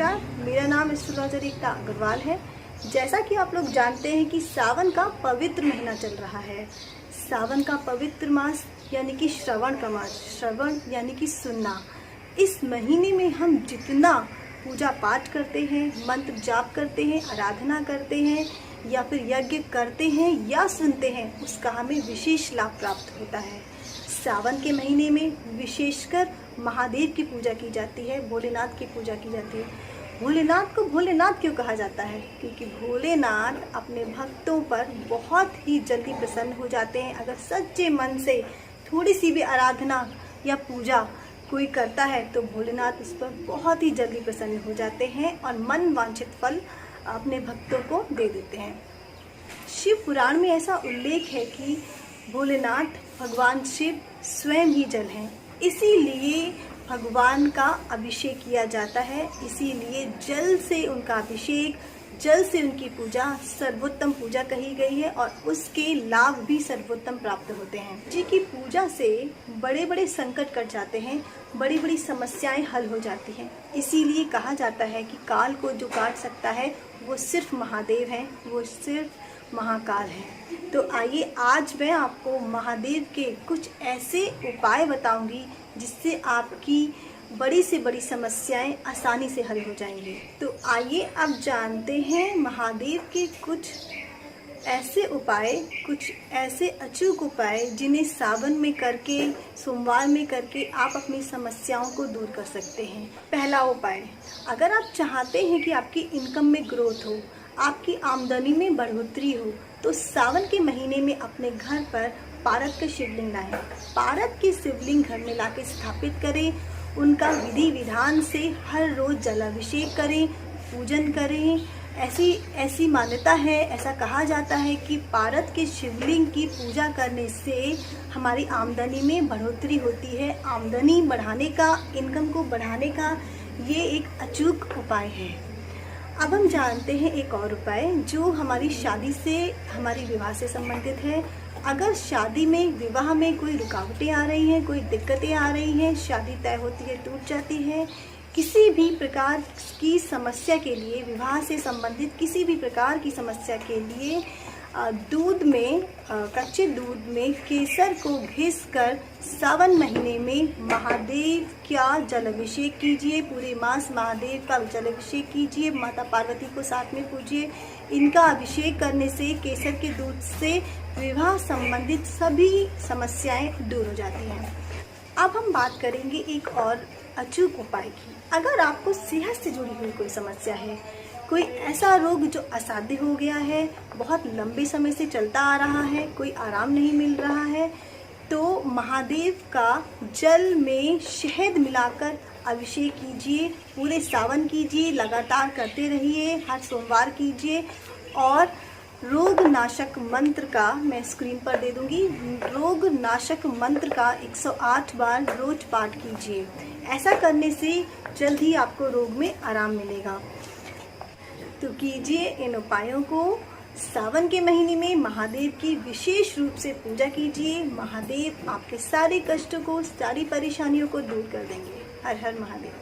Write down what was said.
नमस्कार, मेरा नाम एस्ट्रोलॉजर एकता अग्रवाल है। जैसा कि आप लोग जानते हैं कि सावन का पवित्र महीना चल रहा है। सावन का पवित्र मास यानी कि श्रवण का मास, श्रवण यानी कि सुनना। इस महीने में हम जितना पूजा पाठ करते हैं, मंत्र जाप करते हैं, आराधना करते हैं या फिर यज्ञ करते हैं या सुनते हैं, उसका हमें विशेष लाभ प्राप्त होता है। सावन के महीने में विशेषकर महादेव की पूजा की जाती है, भोलेनाथ की पूजा की जाती है। भोलेनाथ को भोलेनाथ क्यों कहा जाता है? क्योंकि भोलेनाथ अपने भक्तों पर बहुत ही जल्दी प्रसन्न हो जाते हैं। अगर सच्चे मन से थोड़ी सी भी आराधना या पूजा कोई करता है तो भोलेनाथ उस पर बहुत ही जल्दी प्रसन्न हो जाते हैं और मन वांछित फल अपने भक्तों को दे देते हैं। शिव पुराण में ऐसा उल्लेख है कि भोलेनाथ भगवान शिव स्वयं ही जल हैं, इसीलिए भगवान का अभिषेक किया जाता है। इसीलिए जल से उनका अभिषेक, जल से उनकी पूजा सर्वोत्तम पूजा कही गई है और उसके लाभ भी सर्वोत्तम प्राप्त होते हैं। जी की पूजा से बड़े बड़े संकट कट जाते हैं, बड़ी बड़ी समस्याएं हल हो जाती हैं। इसीलिए कहा जाता है कि काल को जो काट सकता है वो सिर्फ महादेव हैं, वो सिर्फ महाकाल है। तो आइए आज मैं आपको महादेव के कुछ ऐसे उपाय बताऊंगी जिससे आपकी बड़ी से बड़ी समस्याएं आसानी से हल हो जाएंगी। तो आइए अब जानते हैं महादेव के कुछ ऐसे उपाय, कुछ ऐसे अचूक उपाय जिन्हें सावन में करके, सोमवार में करके आप अपनी समस्याओं को दूर कर सकते हैं। पहला उपाय, अगर आप चाहते हैं कि आपकी इनकम में ग्रोथ हो, आपकी आमदनी में बढ़ोतरी हो, तो सावन के महीने में अपने घर पर पारद का शिवलिंग लाएं। पारद के शिवलिंग घर में लाके स्थापित करें, उनका विधि विधान से हर रोज जलाभिषेक करें, पूजन करें। ऐसी मान्यता है, ऐसा कहा जाता है कि पारद के शिवलिंग की पूजा करने से हमारी आमदनी में बढ़ोतरी होती है। आमदनी बढ़ाने का, इनकम को बढ़ाने का ये एक अचूक उपाय है। अब हम जानते हैं एक और उपाय जो हमारी शादी से, हमारी विवाह से संबंधित है। अगर शादी में, विवाह में कोई रुकावटें आ रही हैं, कोई दिक्कतें आ रही हैं, शादी तय होती है, टूट जाती है, किसी भी प्रकार की समस्या के लिए, विवाह से संबंधित किसी भी प्रकार की समस्या के लिए दूध में, कच्चे दूध में केसर को घिसकर सावन महीने में महादेव का जलाभिषेक कीजिए। पूरे मास महादेव का जलाभिषेक कीजिए, माता पार्वती को साथ में पूजिए। इनका अभिषेक करने से, केसर के दूध से विवाह संबंधित सभी समस्याएं दूर हो जाती हैं। अब हम बात करेंगे एक और अचूक उपाय की। अगर आपको सेहत से जुड़ी हुई कोई समस्या है, कोई ऐसा रोग जो असाध्य हो गया है, बहुत लंबे समय से चलता आ रहा है, कोई आराम नहीं मिल रहा है, तो महादेव का जल में शहद मिलाकर अभिषेक कीजिए। पूरे सावन कीजिए, लगातार करते रहिए, हर सोमवार कीजिए। और रोग नाशक मंत्र का मैं स्क्रीन पर दे दूंगी, रोग नाशक मंत्र का 108 बार रोज पाठ कीजिए। ऐसा करने से जल्द ही आपको रोग में आराम मिलेगा। तो कीजिए इन उपायों को। सावन के महीने में महादेव की विशेष रूप से पूजा कीजिए। महादेव आपके सारे कष्टों को, सारी परेशानियों को दूर कर देंगे। हर हर महादेव।